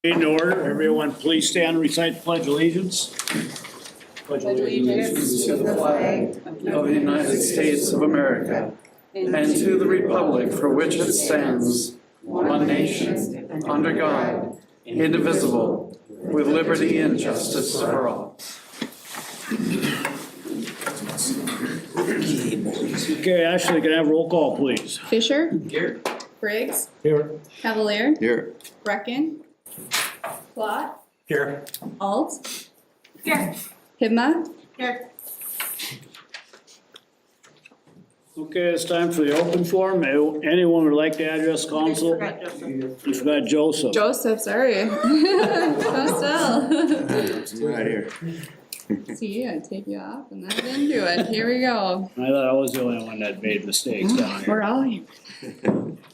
In order, everyone please stand and recite the Pledge of Allegiance. Pledge allegiance to the flag of the United States of America and to the republic for which it stands, one nation, under God, indivisible, with liberty and justice for all. Okay, Ashley, can I have a roll call, please? Fisher. Here. Briggs. Here. Cavalier. Here. Brecken. Plot. Here. Alt. Here. Himma. Here. Okay, it's time for the open forum. Anyone would like to address council? You forgot Joseph. Joseph, sorry. Costello. Right here. See, I take you off and then I didn't do it. Here we go. I thought I was the only one that made mistakes down here. We're all here.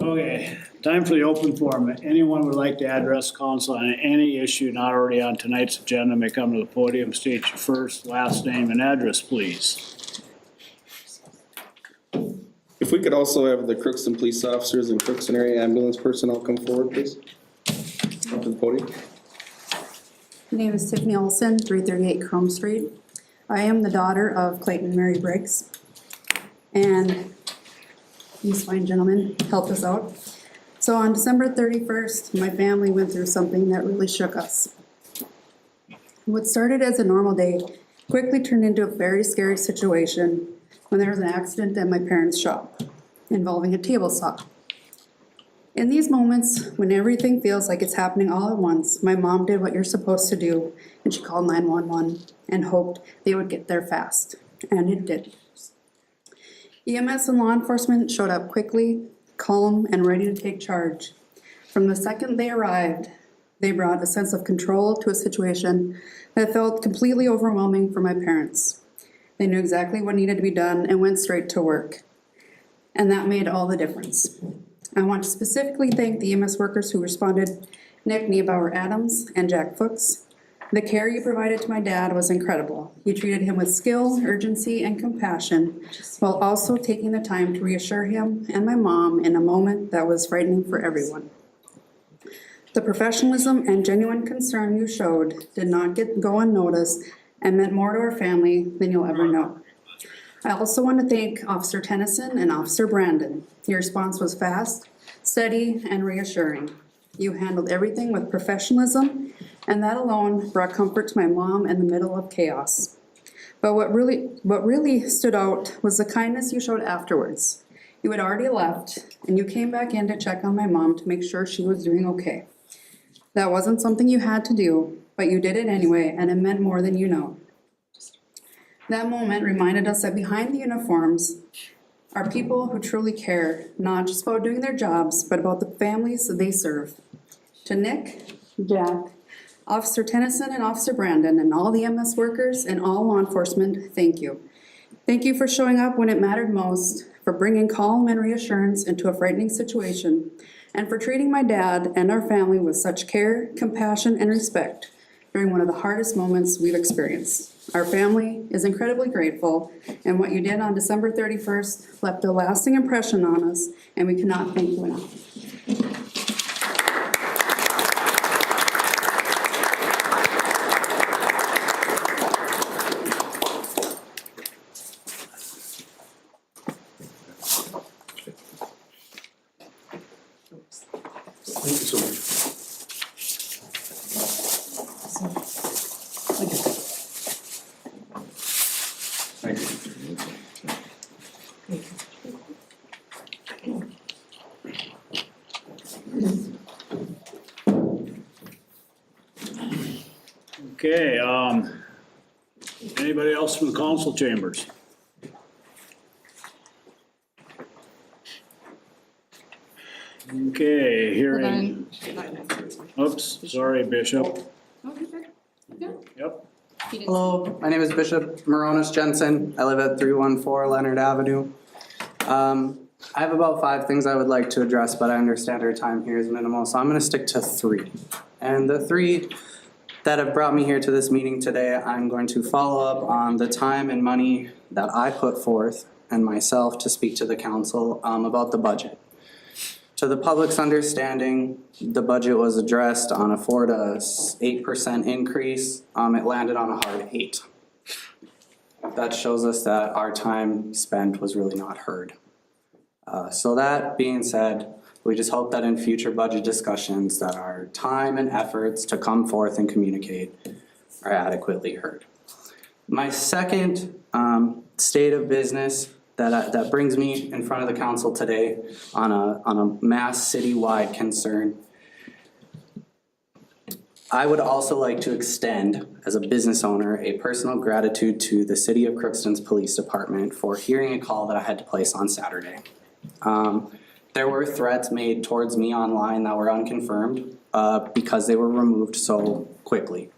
Okay, time for the open forum. Anyone would like to address council on any issue not already on tonight's agenda may come to the podium, state your first, last name, and address, please. If we could also have the Crookston police officers and Crookston area ambulance personnel come forward, please. Up to the podium. My name is Tiffany Olson, 338 Chrome Street. I am the daughter of Clayton and Mary Briggs. And these fine gentlemen helped us out. So on December 31st, my family went through something that really shook us. What started as a normal day quickly turned into a very scary situation when there was an accident at my parents' shop involving a table saw. In these moments, when everything feels like it's happening all at once, my mom did what you're supposed to do, and she called 911 and hoped they would get there fast, and it did. EMS and law enforcement showed up quickly, calm, and ready to take charge. From the second they arrived, they brought a sense of control to a situation that felt completely overwhelming for my parents. They knew exactly what needed to be done and went straight to work, and that made all the difference. I want to specifically thank the EMS workers who responded, Nick Niebauer-Adams and Jack Fuchs. The care you provided to my dad was incredible. You treated him with skill, urgency, and compassion, while also taking the time to reassure him and my mom in a moment that was frightening for everyone. The professionalism and genuine concern you showed did not go unnoticed and meant more to our family than you'll ever know. I also want to thank Officer Tennyson and Officer Brandon. Your response was fast, steady, and reassuring. You handled everything with professionalism, and that alone brought comfort to my mom in the middle of chaos. But what really stood out was the kindness you showed afterwards. You had already left, and you came back in to check on my mom to make sure she was doing okay. That wasn't something you had to do, but you did it anyway, and it meant more than you know. That moment reminded us that behind the uniforms are people who truly care, not just about doing their jobs, but about the families that they serve. To Nick, Jack, Officer Tennyson, and Officer Brandon, and all the MS workers and all law enforcement, thank you. Thank you for showing up when it mattered most, for bringing calm and reassurance into a frightening situation, and for treating my dad and our family with such care, compassion, and respect during one of the hardest moments we've experienced. Our family is incredibly grateful, and what you did on December 31st left a lasting impression on us, and we cannot thank you enough. Thank you so much. Okay, anybody else from the council chambers? Okay, hearing, oops, sorry, Bishop. Yep. Hello, my name is Bishop Moronis Jensen. I live at 314 Leonard Avenue. I have about 5 things I would like to address, but I understand our time here is minimal, so I'm going to stick to 3. And the 3 that have brought me here to this meeting today, I'm going to follow up on the time and money that I put forth and myself to speak to the council about the budget. To the public's understanding, the budget was addressed on a 4 to 8% increase. It landed on a hard 8. That shows us that our time spent was really not heard. So that being said, we just hope that in future budget discussions that our time and efforts to come forth and communicate are adequately heard. My second state of business that brings me in front of the council today on a mass citywide concern. I would also like to extend, as a business owner, a personal gratitude to the City of Crookston's Police Department for hearing a call that I had to place on Saturday. There were threats made towards me online that were unconfirmed because they were removed so quickly.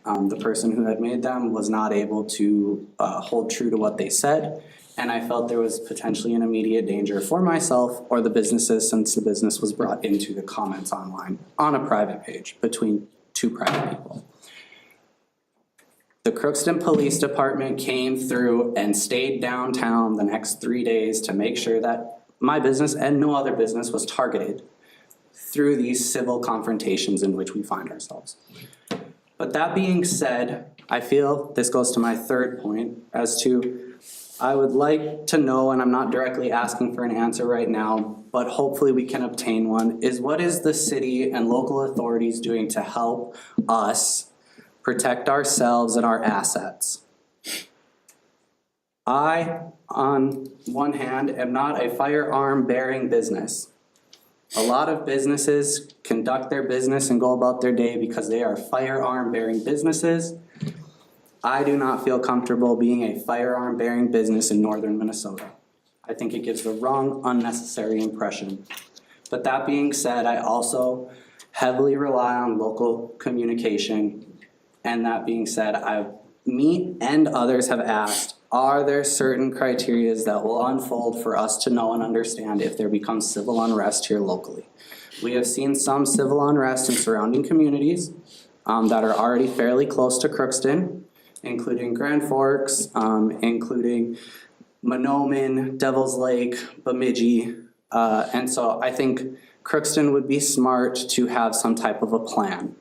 The person who had made them was not able to hold true to what they said, and I felt there was potentially an immediate danger for myself or the businesses, since the business was brought into the comments online on a private page between two private people. The Crookston Police Department came through and stayed downtown the next 3 days to make sure that my business and no other business was targeted through these civil confrontations in which we find ourselves. But that being said, I feel this goes to my third point as to I would like to know, and I'm not directly asking for an answer right now, but hopefully we can obtain one, is what is the city and local authorities doing to help us protect ourselves and our assets? I, on one hand, am not a firearm bearing business. A lot of businesses conduct their business and go about their day because they are firearm bearing businesses. I do not feel comfortable being a firearm bearing business in northern Minnesota. I think it gives the wrong, unnecessary impression. But that being said, I also heavily rely on local communication. And that being said, me and others have asked, are there certain criteria that will unfold for us to know and understand if there becomes civil unrest here locally? We have seen some civil unrest in surrounding communities that are already fairly close to Crookston, including Grand Forks, including Mahnomen, Devil's Lake, Bemidji. And so I think Crookston would be smart to have some type of a plan.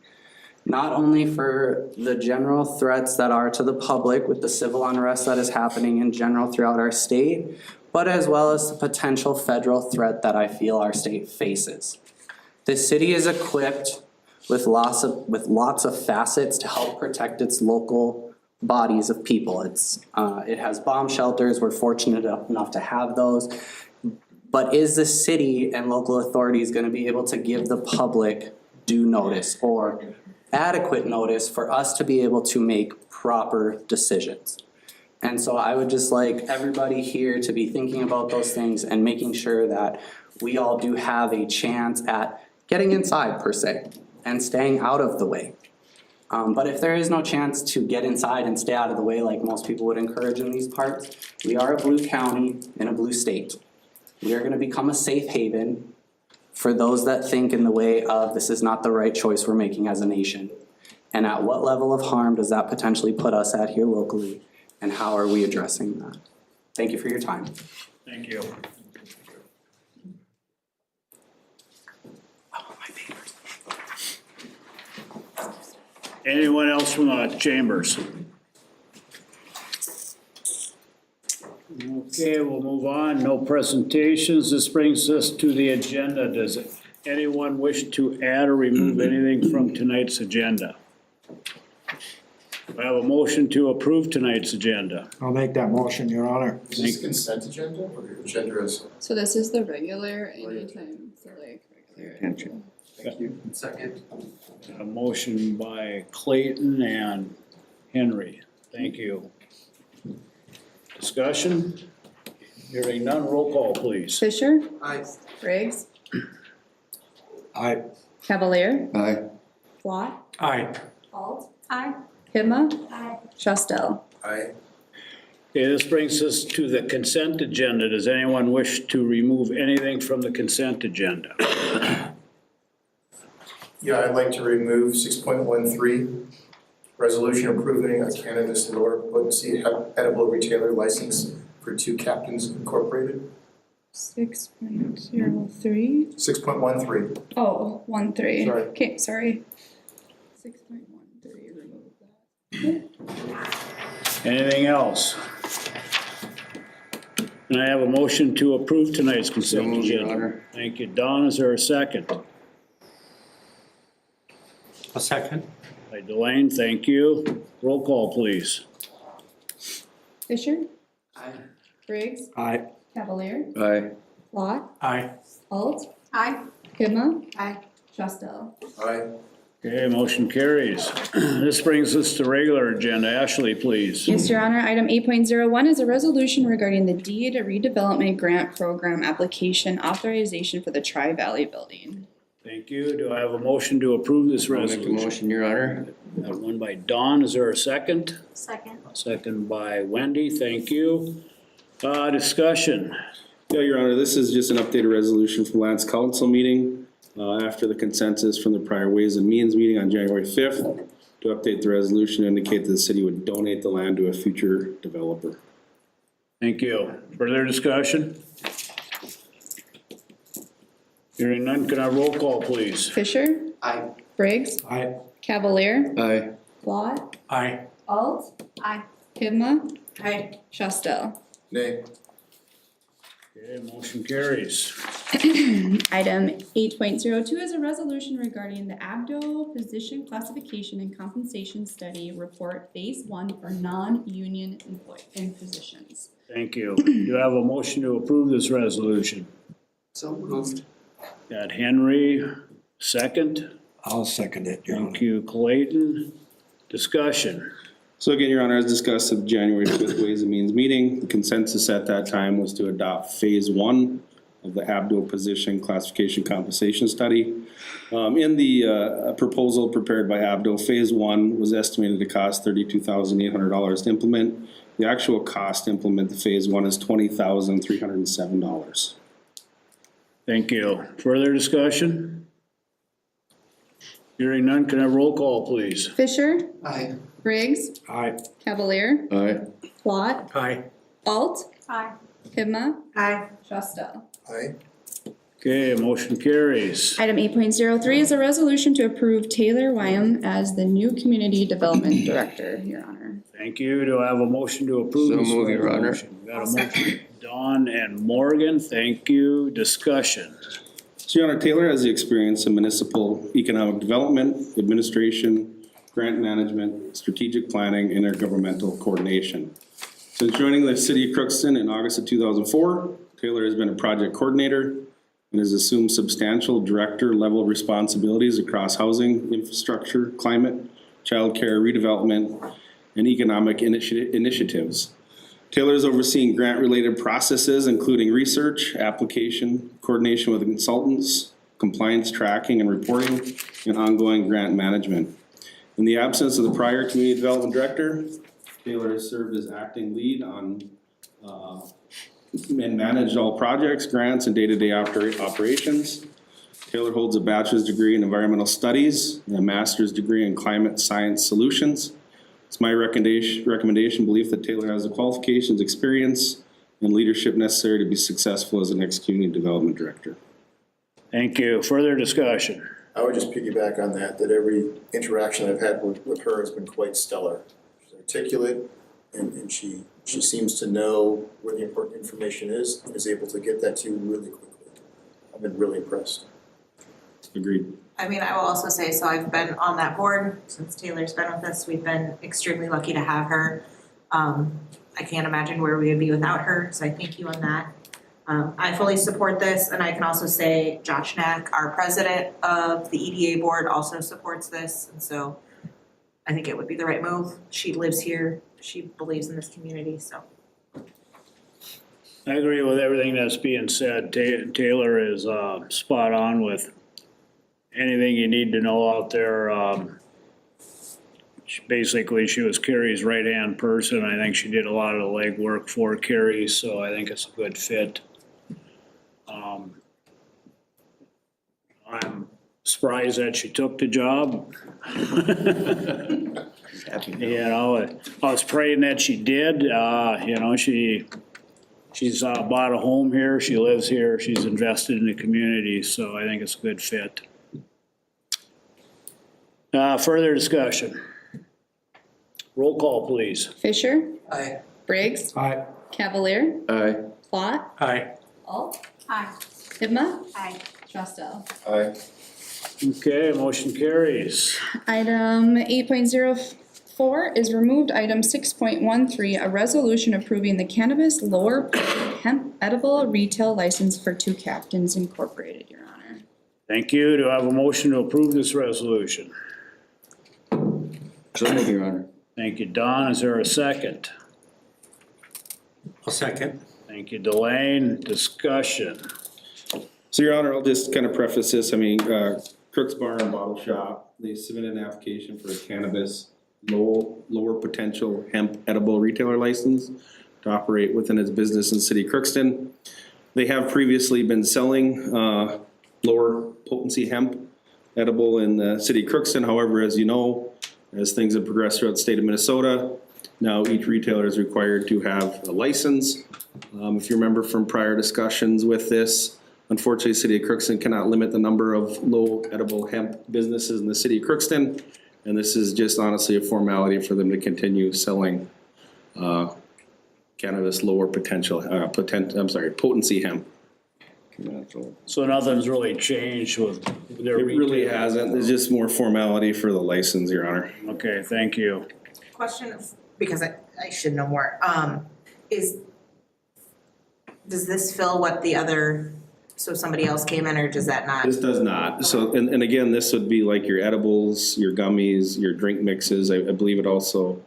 Not only for the general threats that are to the public with the civil unrest that is happening in general throughout our state, but as well as the potential federal threat that I feel our state faces. The city is equipped with lots of facets to help protect its local bodies of people. It has bomb shelters. We're fortunate enough to have those. But is the city and local authorities going to be able to give the public due notice or adequate notice for us to be able to make proper decisions? And so I would just like everybody here to be thinking about those things and making sure that we all do have a chance at getting inside per se and staying out of the way. But if there is no chance to get inside and stay out of the way like most people would encourage in these parts, we are a blue county in a blue state. We are going to become a safe haven for those that think in the way of this is not the right choice we're making as a nation. And at what level of harm does that potentially put us at here locally? And how are we addressing that? Thank you for your time. Thank you. Anyone else from the chambers? Okay, we'll move on. No presentations. This brings us to the agenda. Does anyone wish to add or remove anything from tonight's agenda? I have a motion to approve tonight's agenda. I'll make that motion, Your Honor. Is this consent agenda or agenda is? So this is the regular anytime, so like regular. Attention. Thank you. Second. A motion by Clayton and Henry. Thank you. Discussion? Hearing none, roll call please. Fisher, Aye. Briggs, Aye. Cavalier, Aye. Flott, Aye. Alt. Aye. Kidma. Aye. Shustel. Aye. Okay, this brings us to the consent agenda. Does anyone wish to remove anything from the consent agenda? Yeah, I'd like to remove 6.13, resolution approving a cannabis lower potency edible retailer license for Two Captains Incorporated. 6.03. 6.13. Oh, 1.3. Sorry. Okay, sorry. 6.13, remove that. Anything else? Can I have a motion to approve tonight's consent moved, Your agenda? Honor. Thank you. Don, is there a second? A second. By Delane, thank you. Roll call, please. Fisher, Aye. Briggs, Aye. Cavalier, Aye. Lot, Aye. Alt, Aye. Kidma, Aye. Shustel. Aye. Okay, motion carries. This brings us to regular agenda. Ashley, please. Yes, Your Honor, item 8.01 is a resolution regarding the deed redevelopment grant program application authorization for the Tri-Valley Building. Thank you. Do I have a motion to approve this I'll make a resolution? motion, Your Honor. Got one by Don. Is there a second? Second. Second by Wendy. Thank you. Discussion. Yeah, Your Honor, this is just an updated resolution from last council meeting, after the consensus from the prior Ways and Means meeting on January 5th, to update the resolution, indicate that the city would donate the land to a future developer. Thank you. Further discussion? Hearing none, can I roll call, please? Fisher, Aye. Briggs, Aye. Cavalier, Aye. Lot, Aye. Alt, Aye. Kidma, Aye. Shustel. Nay. Okay, motion carries. Item 8.02 is a resolution regarding the ABDO position classification and compensation study report phase 1 for non-union employee positions. Thank you. Do I have a motion to approve this resolution? So moved. Got Henry, second. I'll second it, Your Thank Honor. you, Clayton. Discussion. So again, Your Honor, as discussed at the January 5th Ways and Means meeting, the consensus at that time was to adopt phase 1 of the ABDO position classification compensation study. In the proposal prepared by ABDO, phase 1 was estimated to cost $32,800 to implement. The actual cost to implement the phase 1 is $20,307. Thank you. Further discussion? Hearing none, can I have roll call, please? Fisher, Aye. Briggs, Aye. Cavalier, Aye. Lot, Aye. Alt, Aye. Kidma, Aye. Shustel. Aye. Okay, motion carries. Item 8.03 is a resolution to approve Taylor Wyum as the new Community Development Director, Your Honor. Thank you. Do I have a motion to approve So this move, Your Honor. resolution? Got a motion. Don and Morgan, thank you. Discussion. So Your Honor, Taylor has the experience in municipal economic development, administration, grant management, strategic planning, intergovernmental coordination. Since joining the city of Crookston in August of 2004, Taylor has been a project coordinator and has assumed substantial director-level responsibilities across housing, infrastructure, climate, childcare, redevelopment, and economic initiatives. Taylor is overseeing grant-related processes, including research, application, coordination with consultants, compliance tracking and reporting, and ongoing grant management. In the absence of the prior community development director, Taylor has served as acting lead on and managed all projects, grants, and day-to-day operations. Taylor holds a bachelor's degree in environmental studies and a master's degree in climate science solutions. It's my recommendation belief that Taylor has the qualifications, experience, and leadership necessary to be successful as the next community development director. Thank you. Further discussion. I would just piggyback on that every interaction I've had with her has been quite stellar. She's articulate, and she seems to know where the important information is and is able to get that to you really quickly. I've been really impressed. Agreed. I mean, I will also say, so I've been on that board since Taylor's been with us. We've been extremely lucky to have her. I can't imagine where we would be without her, so I thank you on that. I fully support this, and I can also say Josh Knack, our president of the EDA board, also supports this, and so I think it would be the right move. She lives here, she believes in this community, so. I agree with everything that's being said. Taylor is spot on with anything you need to know out there. Basically, she was Carrie's right-hand person. I think she did a lot of the legwork for Carrie, so I think it's a good fit. I'm surprised that she took the job. You know, I was praying that she did. You know, she She's bought a home here, she lives here, she's invested in the community, so I think it's a good fit. Further discussion? Roll call, please. Fisher, Aye. Briggs, Aye. Cavalier, Aye. Plot, Aye. Alt, Aye. Hipma, Aye. Trustel. Aye. Okay, motion carries. Item 8.04 is removed. Item 6.13, a resolution approving the Cannabis Lower-Potency Hemp Edible Retail License for Two Captains Incorporated, Your Honor. Thank you. Do I have a motion to approve this resolution? So moved, Your Honor. Thank you, Don. Is there a second? I'll second. Thank you, Delane. Discussion. So Your Honor, I'll just kind of preface this. I mean, Crooks Bar and Bottle Shop, they submitted an application for a cannabis lower potential hemp edible retailer license to operate within its business in the city of Crookston. They have previously been selling lower potency hemp edible in the city of Crookston. However, as you know, as things have progressed throughout the state of Minnesota, now each retailer is required to have a license. If you remember from prior discussions with this, unfortunately, the city of Crookston cannot limit the number of low edible hemp businesses in the city of Crookston. And this is just honestly a formality for them to continue selling cannabis lower potency hemp. So nothing's really changed with their It really retail? hasn't. It's just more formality for the license, Your Honor. Okay, thank you. Question, because I should know more, does this fill what the other, so somebody else came in, or does that not? This does not. So, and again, this would be like your edibles, your gummies, your drink mixes. I believe it also,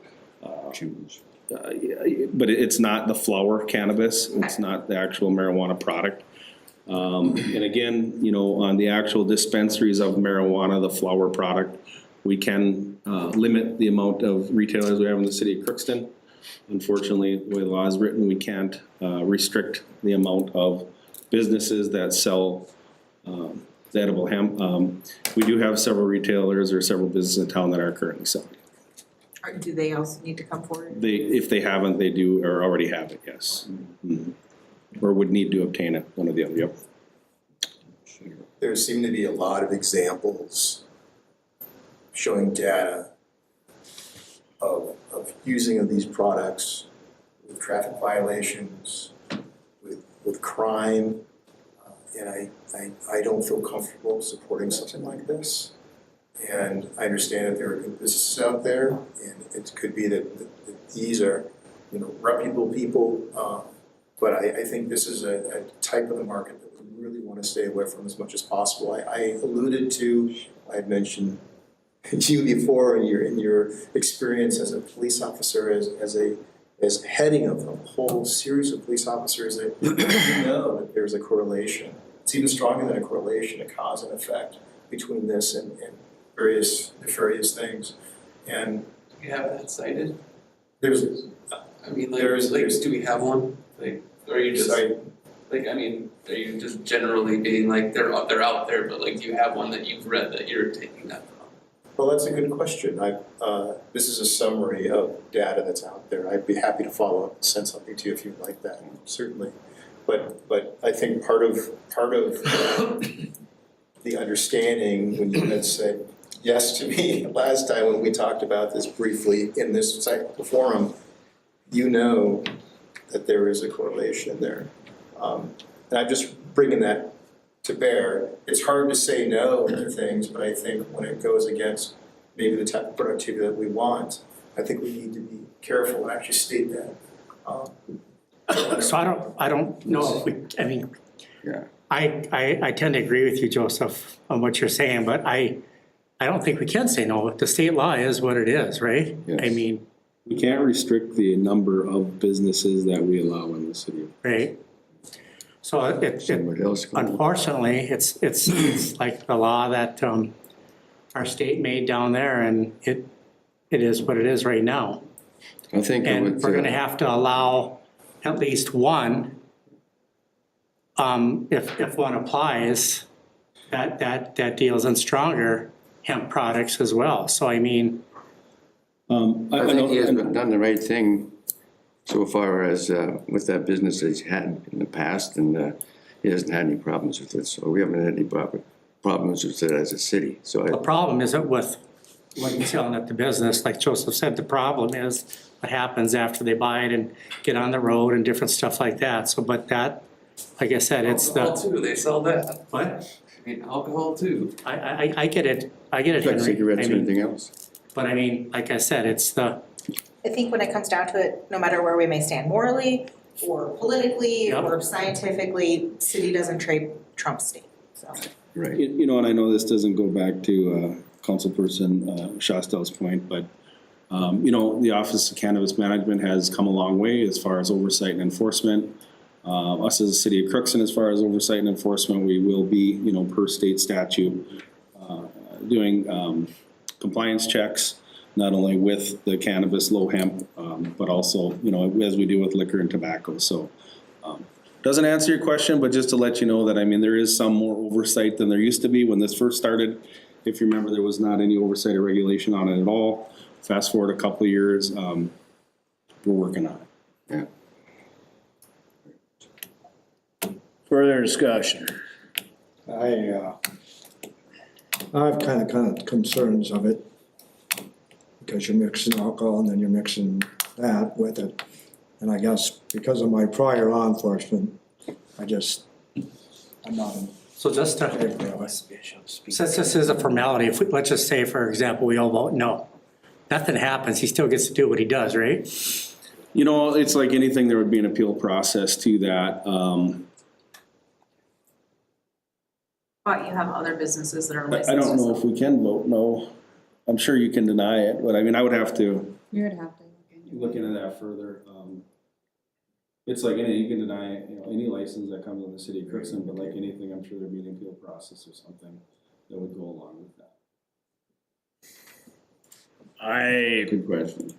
but it's not the flower cannabis. It's not the actual marijuana product. And again, you know, on the actual dispensaries of marijuana, the flower product, we can limit the amount of retailers we have in the city of Crookston. Unfortunately, the way the law is written, we can't restrict the amount of businesses that sell the edible hemp. We do have several retailers or several businesses in town that are currently selling. Or do they also need to come forward? If they haven't, they do or already have it, yes. Mhm. Or would need to obtain it, one or the other, yep. There seem to be a lot of examples showing data of using of these products with traffic violations, with crime. And I don't feel comfortable supporting something like this. And I understand that there are good businesses out there, and it could be that these are, you know, reputable people. But I think this is a type of the market that we really want to stay away from as much as possible. I alluded to, I had mentioned you before in your experience as a police officer, as heading of a whole series of police officers that you know that there's a correlation. It's even stronger than a correlation, a cause and effect between this and various nefarious things. And Do we have that cited? there's, I mean, like, There's- do we have one? Like, or are you just, I, like, I mean, are you just generally being like, they're out there, but like, do you have one that you've read that you're taking that from? well, that's a good question. This is a summary of data that's out there. I'd be happy to follow up and send something to you if you'd like that, certainly. But I think part of the understanding when you had said yes to me last time when we talked about this briefly in this forum, you know that there is a correlation there. And I'm just bringing that to bear. It's hard to say no to things, but I think when it goes against maybe the type of productivity that we want, I think we need to be careful and actually state that. So I don't know if we, I mean, Yeah. I tend to agree with you, Joseph, on what you're saying, but I don't think we can say no. The state law is what it is, right? I Yes. mean, We can't restrict the number of businesses that we allow in the city. right? So Somebody else can. unfortunately, it's like the law that our state made down there, and it is what it is right now. I think And we're gonna have to allow at least one, if one applies, that deals in stronger hemp products as well. So I mean, I think he has done the right thing so far as with that business that he's had in the past, and he hasn't had any problems with it, so we haven't had any problems with it as a city, so The problem isn't with what he's selling at the business, like Joseph said, the problem is what happens after they buy it and get on the road and different stuff like that, so, but that, like I said, it's Alcohol the, too, they sell that. what? I mean, alcohol too. I get it, Like Henry. cigarettes I or mean, anything else. but I mean, like I said, it's the, I think when it comes down to it, no matter where we may stand morally or politically Yep. or scientifically, city doesn't trump state, so. Right. You know, and I know this doesn't go back to Councilperson Shostel's point, but, you know, the Office of Cannabis Management has come a long way as far as oversight and enforcement. Us as a city of Crookston, as far as oversight and enforcement, we will be, you know, per state statute, doing compliance checks, not only with the cannabis, low hemp, but also, you know, as we do with liquor and tobacco, so. Doesn't answer your question, but just to let you know that, I mean, there is some more oversight than there used to be when this first started. If you remember, there was not any oversight or regulation on it at all. Fast forward a couple of years, we're working on it. Yeah. Further discussion? I have kind of concerns of it, because you're mixing alcohol and then you're mixing that with it. And I guess because of my prior law enforcement, I'm not in so just to, favor of it. since this is a formality, if we, let's just say, for example, we all vote no. Nothing happens, he still gets to do what he does, right? You know, it's like anything, there would be an appeal process to that. But you have other businesses that are I licensed. don't know if we can vote no. I'm sure you can deny it, but I mean, I would have to You would have to look into that further. It's like any, you can deny, you know, any license that comes in the city of Crookston, but like anything, I'm sure there'd be an appeal process or something that would go along with that. Good question.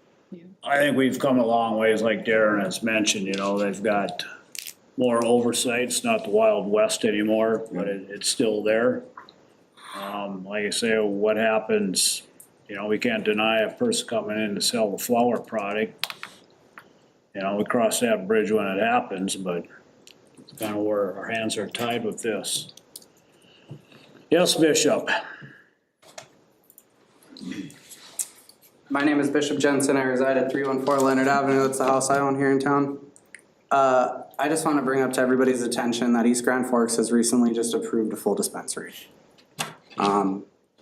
I think we've come a long ways, like Darren has mentioned, you know, they've got more oversight. It's not the Wild West anymore, but it's still there. Like I say, what happens, you know, we can't deny a person coming in to sell the flower product. You know, we cross that bridge when it happens, but it's kind of where our hands are tied with this. Yes, Bishop? My name is Bishop Jensen. I reside at 314 Leonard Avenue. It's the house I own here in town. I just want to bring up to everybody's attention that East Grand Forks has recently just approved a full dispensary.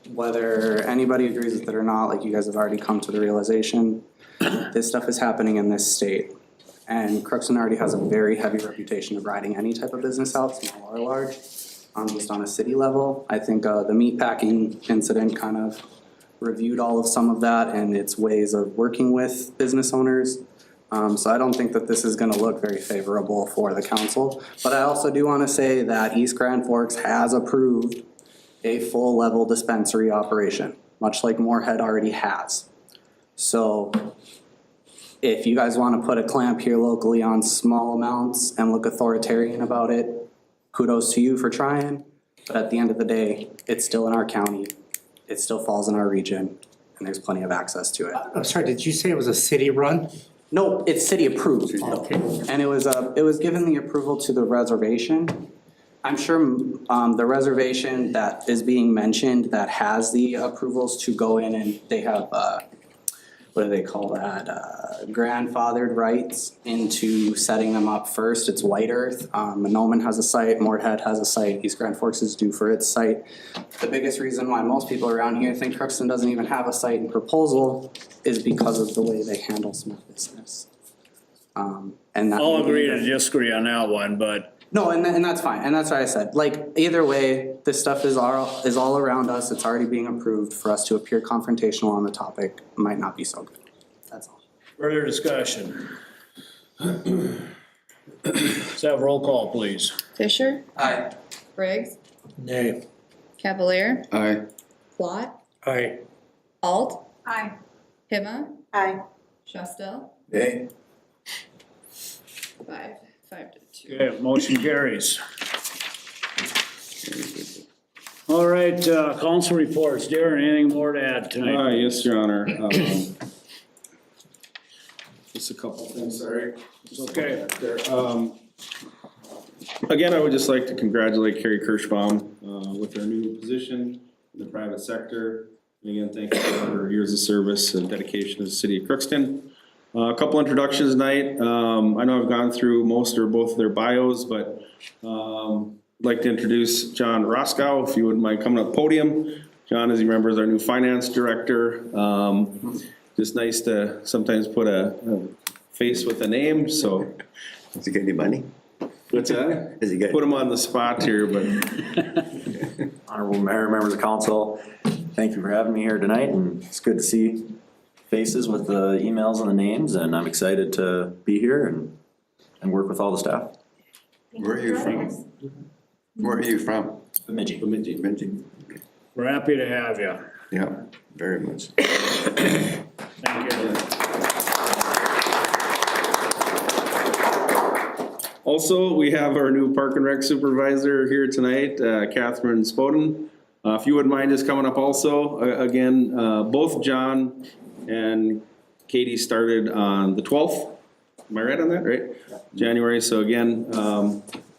Whether anybody agrees with it or not, like you guys have already come to the realization, this stuff is happening in this state. And Crookston already has a very heavy reputation of riding any type of business out, small or large, just on a city level. I think the meatpacking incident kind of reviewed all of some of that and its ways of working with business owners. So I don't think that this is gonna look very favorable for the council. But I also do wanna say that East Grand Forks has approved a full level dispensary operation, much like Moorhead already has. So if you guys wanna put a clamp here locally on small amounts and look authoritarian about it, kudos to you for trying. But at the end of the day, it's still in our county. It still falls in our region and there's plenty of access to it. I'm sorry, did you say it was a city run? No, it's city approved. Okay. And it was given the approval to the reservation. I'm sure the reservation that is being mentioned that has the approvals to go in and they have, what do they call that? Grandfathered rights into setting them up first. It's White Earth. Monoman has a site, Moorhead has a site, East Grand Forks is due for its site. The biggest reason why most people around here think Crookston doesn't even have a site in proposal is because of the way they handle small business. And that. I'll agree to disagree on that one, but No, and that's fine, and that's what I said, like, either way, this stuff is all around us, it's already being approved. For us to appear confrontational on the topic might not be so good, that's all. further discussion. Let's have roll call, please. Fisher, Aye. Briggs, Nay. Cavalier, Aye. Plot, Aye. Alt, Aye. Hima, Aye. Shustel, Okay, 5-2. Okay, motion carries. All right, council reports. Darren, anything more to add tonight? Yes, Your Honor. The Just a couple things, sorry. It's okay. Again, I would just like to congratulate Carrie Kirschbaum with her new position in the private sector. And again, thank you for her years of service and dedication to the city of Crookston. A couple introductions tonight. I know I've gone through most or both of their bios, but I'd like to introduce John Roscoe, if you wouldn't mind coming up podium. John, as you remember, is our new finance director. Just nice to sometimes put a face with a name, so. Does he get any money? What's that? Does he get? Put him on the spot here, but. Honorable Mayor, members of council, thank you for having me here tonight, and it's good to see faces with the emails and the names, and I'm excited to be here and work with all the staff. Where are you from? Where are you from? Bemidji. Bemidji. We're happy to have you. Yeah, very much. Thank you. Also, we have our new Park and Rec supervisor here tonight, Catherine Spoden. If you wouldn't mind just coming up also. Again, both John and Katie started on the 12th. Am I right on that, right? January, so again,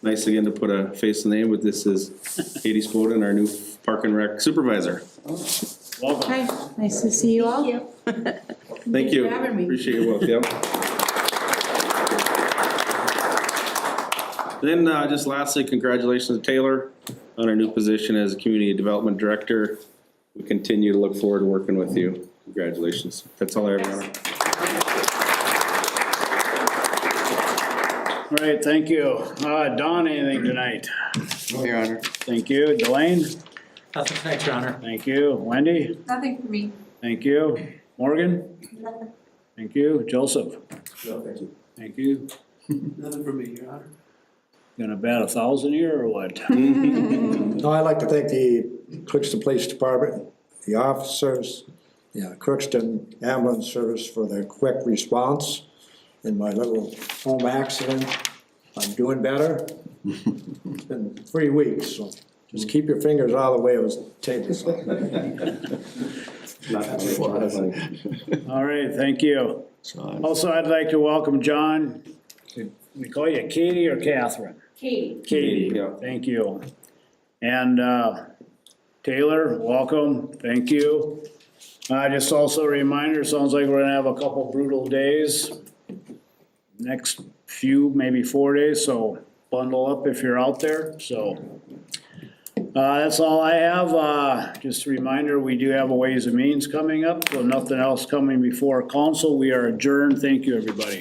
nice again to put a face and name, but this is Katie Spoden, our new Park and Rec supervisor. Welcome. Hi, nice to see you all. Thank you. for having me. Appreciate your work, yeah. Then just lastly, congratulations to Taylor on our new position as Community Development Director. We continue to look forward to working with you. Congratulations. That's all I have, Your Honor. All right, thank you. Don, anything tonight? No, Your Honor. Thank you. Delane? Nothing tonight, Your Honor. Thank you. Wendy? Nothing for me. Thank you. Morgan? Thank you. Joseph? No, thank you. Thank you. Nothing for me, Your Honor. Gonna bat 1,000 here or what? No, I'd like to thank the Crookston Police Department, the officers, the Crookston Ambulance Service for their quick response in my little home accident. I'm doing better. It's been 3 weeks, so just keep your fingers out of the way of those tables. All right, thank you. Also, I'd like to welcome John. We call you Katie or Catherine? Katie. Katie, Yeah. thank you. And Taylor, welcome, thank you. Just also a reminder, sounds like we're gonna have a couple brutal days. Next few, maybe 4 days, so bundle up if you're out there, so. That's all I have. Just a reminder, we do have a Ways and Means coming up, so nothing else coming before council. We are adjourned. Thank you, everybody.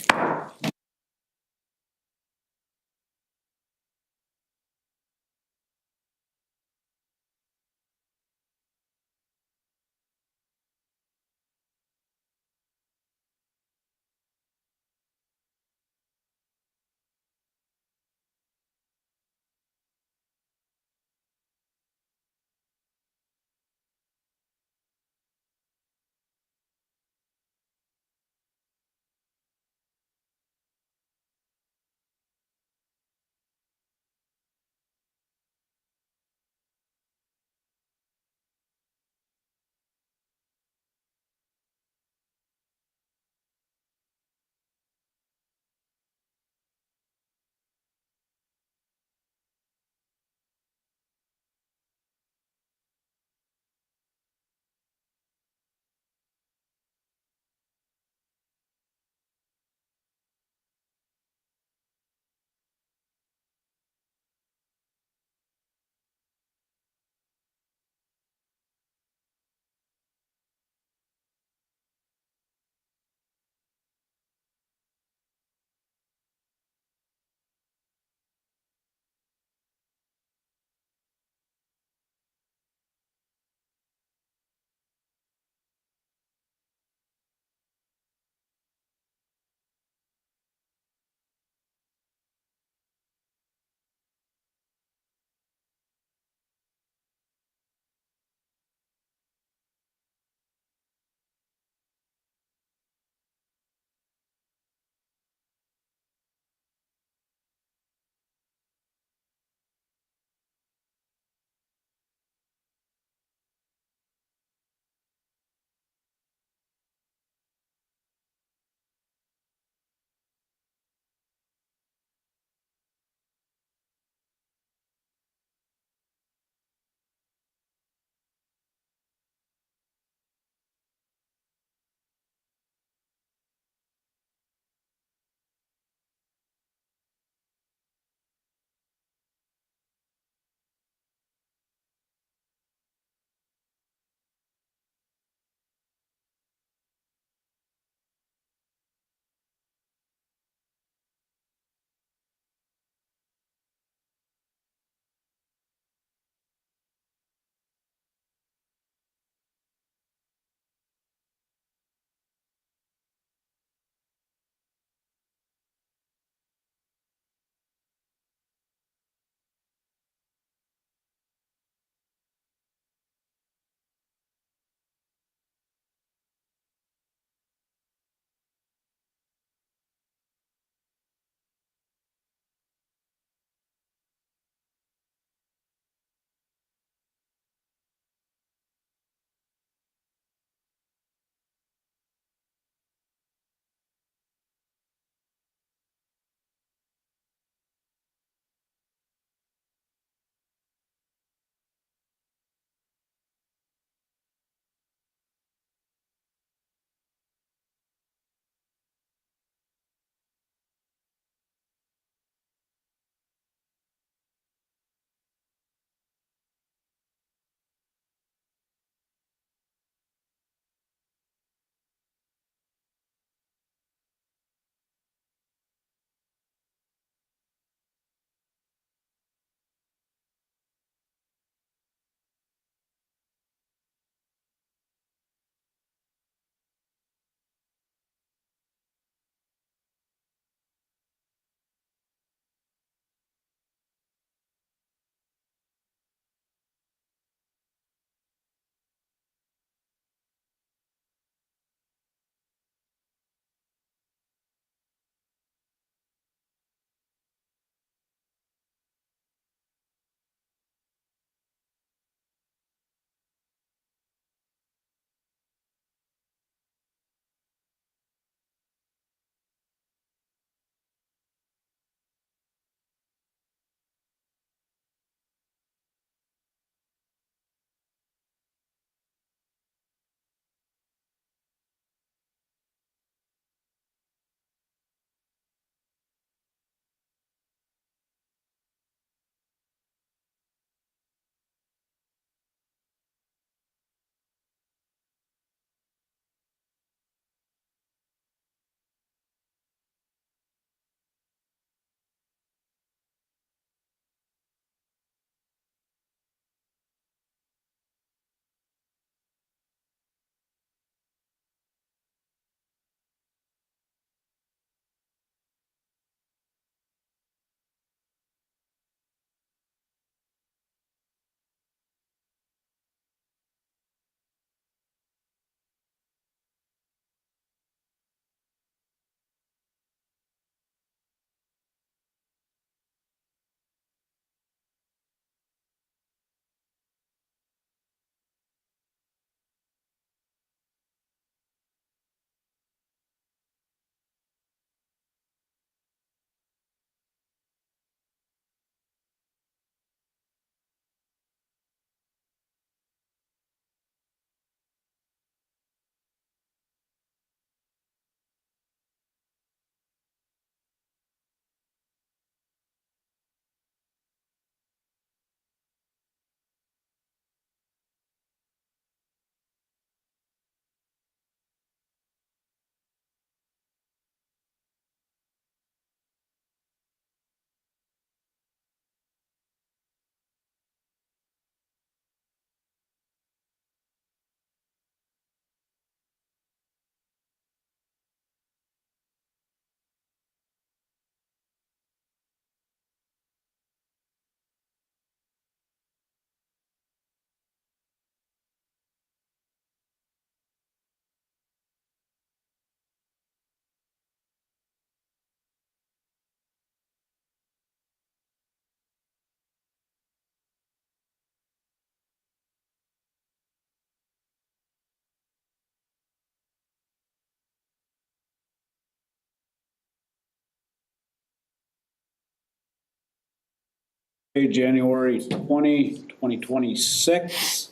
January 2026.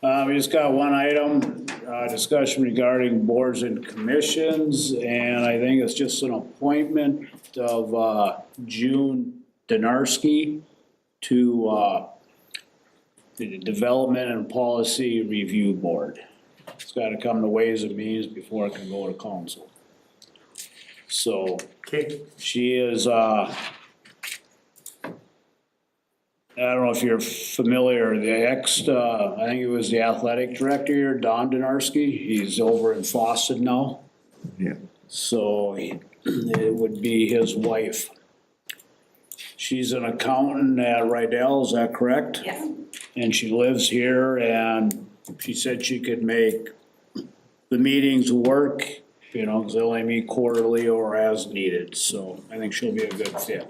We just got one item, discussion regarding boards and commissions, and I think it's just an appointment of June Donarski to the Development and Policy Review Board. It's gotta come to Ways and Means before it can go to council. So Okay. she is, I don't know if you're familiar, the I think he was the athletic director here, Don Donarski. He's over in Fawcett now. Yeah. So it would be his wife. She's an accountant at Rydell, is that correct? Yes. And she lives here, and she said she could make the meetings work, you know, because they only meet quarterly or as needed. So I think she'll be a good fit.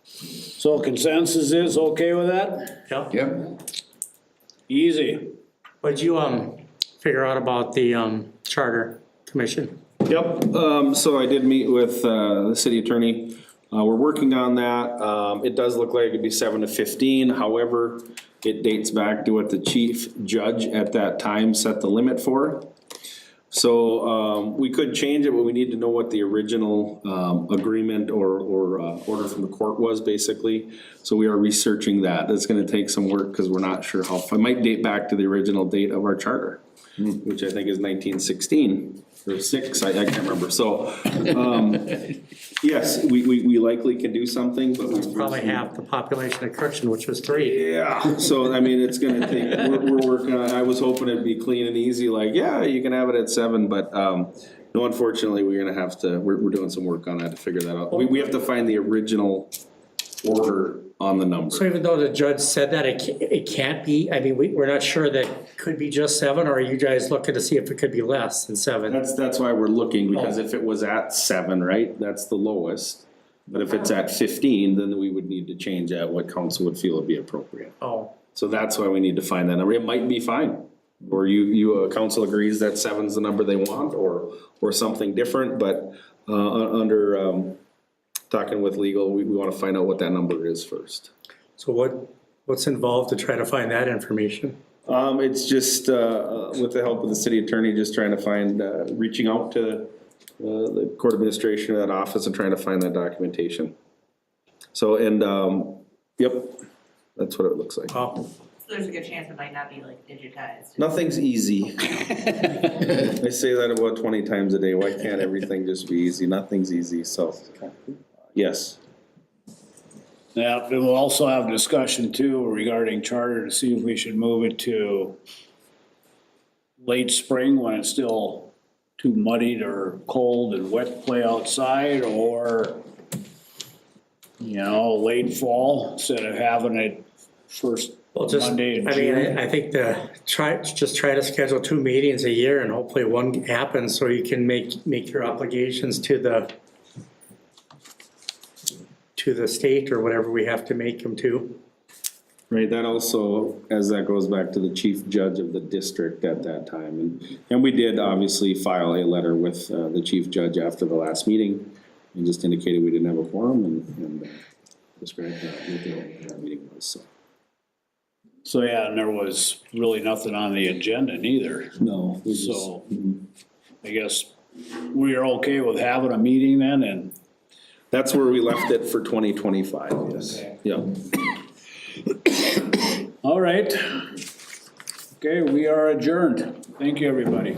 So consensus is okay with that? Yep. Yep. Easy. What'd you, figure out about the, charter commission? Yep, so I did meet with, the city attorney. We're working on that. It does look like it'd be 7 to 15, however, it dates back to what the chief judge at that time set the limit for. So, we could change it, but we need to know what the original, agreement or order from the court was, basically. So we are researching that. It's gonna take some work, cause we're not sure how, it might date back to the original date of our charter, which I think is 1916. Or 6, I can't remember, so, yes, we likely can do something, but we. Probably half the population of Crookston, which was 3. Yeah, so I mean, it's gonna take, we're working on, I was hoping it'd be clean and easy, like, yeah, you can have it at 7, but, no, unfortunately, we're gonna have to, we're doing some work on that to figure that out. We have to find the original order on the number. So even though the judge said that, it can't be, I mean, we're not sure that could be just 7, or are you guys looking to see if it could be less than 7? That's why we're looking, because if it was at 7, right, that's the lowest. But if it's at 15, then we would need to change that, what council would feel would be appropriate. Oh, So that's why we need to find that number. It might be fine. Or council agrees that 7's the number they want, or something different, but, under, talking with legal, we wanna find out what that number is first. so what's involved to try to find that information? It's just, with the help of the city attorney, just trying to find, reaching out to, the court administration of that office and trying to find that documentation. So, and, yep, that's what it looks like. Oh, So there's a good chance it might not be like digitized. Nothing's easy. I say that about 20 times a day. Why can't everything just be easy? Nothing's easy, so, yes. Yeah, and we'll also have discussion too regarding charter to see if we should move it to late spring when it's still too muddied or cold and wet to play outside, or, you know, late fall instead of having it first well, just, I Monday in mean, June. I think try to schedule 2 meetings a year and hopefully one happens so you can make your obligations to the state or whatever we have to make them to. Right, that also, as that goes back to the chief judge of the district at that time. And we did obviously file a letter with the chief judge after the last meeting and just indicated we didn't have a quorum and described what that meeting was, so. So, yeah, and there was really nothing on the agenda neither. No. So, I guess we are okay with having a meeting then, and That's where we left it for 2025, yes. Yeah. all right. Okay, we are adjourned. Thank you, everybody.